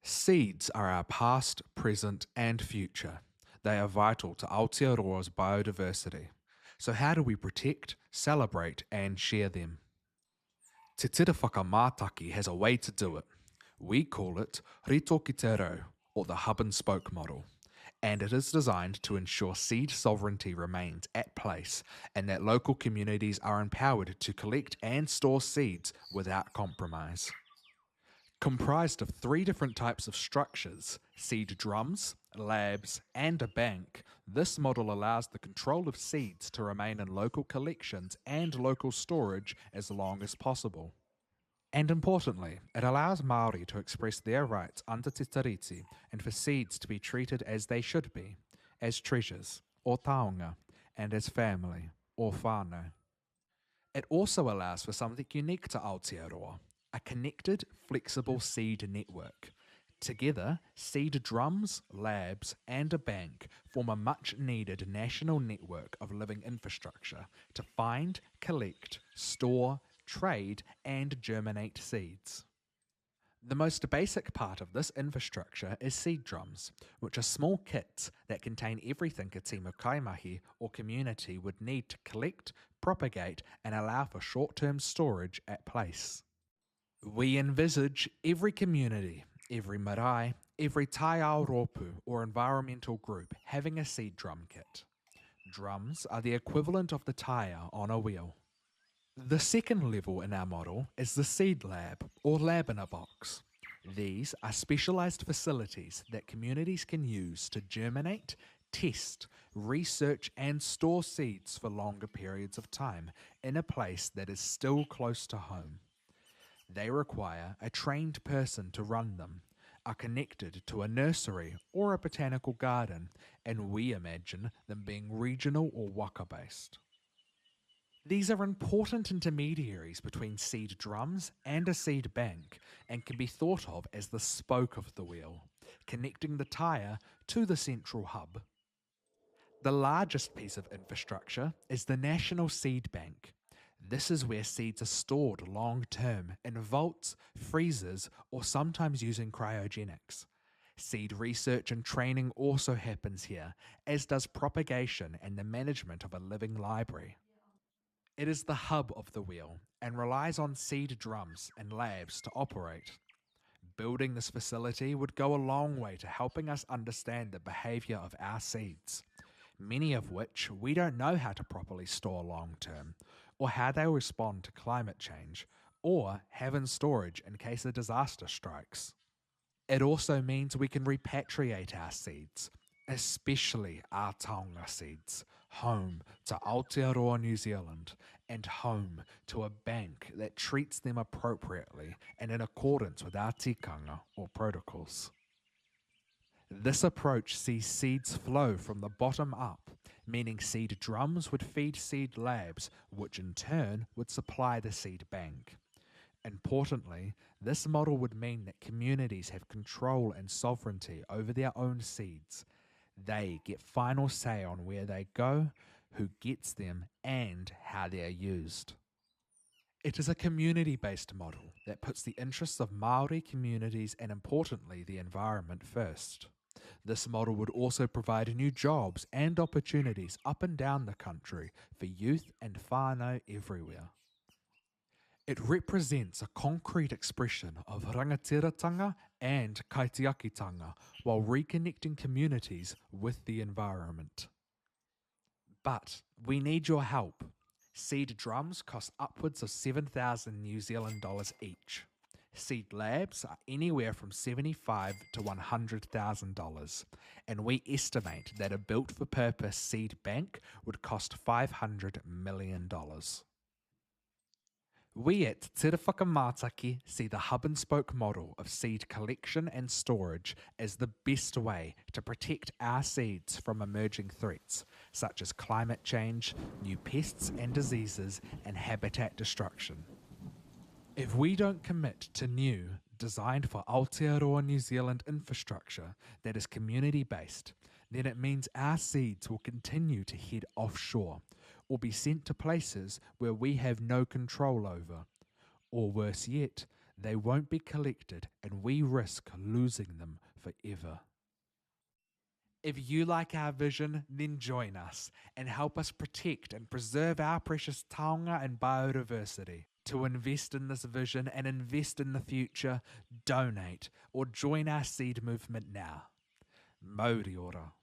Seeds are our past, present, and future. They are vital to Aotearoa's biodiversity. So, how do we protect, celebrate, and share them? Te Tira Whakamātaki has a way to do it. We call it Rito, or the hub and spoke model. And it is designed to ensure seed sovereignty remains at place and that local communities are empowered to collect and store seeds without compromise. Comprised of three different types of structures, seed drums, labs, and a bank, this model allows the control of seeds to remain in local collections and local storage as long as possible. And importantly, it allows Māori to express their rights under Te Tiriti and for seeds to be treated as they should be, as treasures, or taonga, and as family, or whānau. It also allows for something unique to Aotearoa, a connected, flexible seed network. Together, seed drums, labs, and a bank form a much needed national network of living infrastructure to find, collect, store, trade, and germinate seeds. The most basic part of this infrastructure is seed drums, which are small kits that contain everything a team of kaimahi or community would need to collect, propagate, and allow for short-term storage at place. We envisage every community, every marae, every taiao ropu or environmental group having a seed drum kit. Drums are the equivalent of the taia on a wheel. The second level in our model is the seed lab or lab in a box. These are specialised facilities that communities can use to germinate, test, research and store seeds for longer periods of time in a place that is still close to home. They require a trained person to run them, are connected to a nursery or a botanical garden, and we imagine them being regional or waka-based. These are important intermediaries between seed drums and a seed bank and can be thought of as the spoke of the wheel, connecting the taia to the central hub. The largest piece of infrastructure is the National Seed Bank. This is where seeds are stored long term in vaults, freezers, or sometimes using cryogenics. Seed research and training also happens here, as does propagation and the management of a living library. It is the hub of the wheel and relies on seed drums and labs to operate. Building this facility would go a long way to helping us understand the behaviour of our seeds, many of which we don't know how to properly store long term, or how they respond to climate change, or have in storage in case a disaster strikes. It also means we can repatriate our seeds, especially our taonga seeds, home to Aotearoa New Zealand, and home to a bank that treats them appropriately and in accordance with our tikanga or protocols. This approach sees seeds flow from the bottom up, meaning seed drums would feed seed labs, which in turn would supply the seed bank. Importantly, this model would mean that communities have control and sovereignty over their own seeds. They get final say on where they go, who gets them, and how they are used. It is a community-based model that puts the interests of Māori communities and importantly the environment first. This model would also provide new jobs and opportunities up and down the country for youth and whānau everywhere. It represents a concrete expression of rangatiratanga and kaitiakitanga while reconnecting communities with the environment. But we need your help. Seed drums cost upwards of 7,000 New Zealand dollars each. Seed labs are anywhere from $75,000 to $100,000, and we estimate that a built-for-purpose seed bank would cost $500 million. We at Te Tira Whakamātaki see the hub-and-spoke model of seed collection and storage as the best way to protect our seeds from emerging threats, such as climate change, new pests and diseases, and habitat destruction. If we don't commit to new, designed for Aotearoa New Zealand infrastructure that is community-based, then it means our seeds will continue to head offshore, or be sent to places where we have no control over. Or worse yet, They won't be collected, and we risk losing them forever. If you like our vision, then join us and help us protect and preserve our precious taonga and biodiversity. To invest in this vision and invest in the future, donate or join our seed movement now. Mauri ora.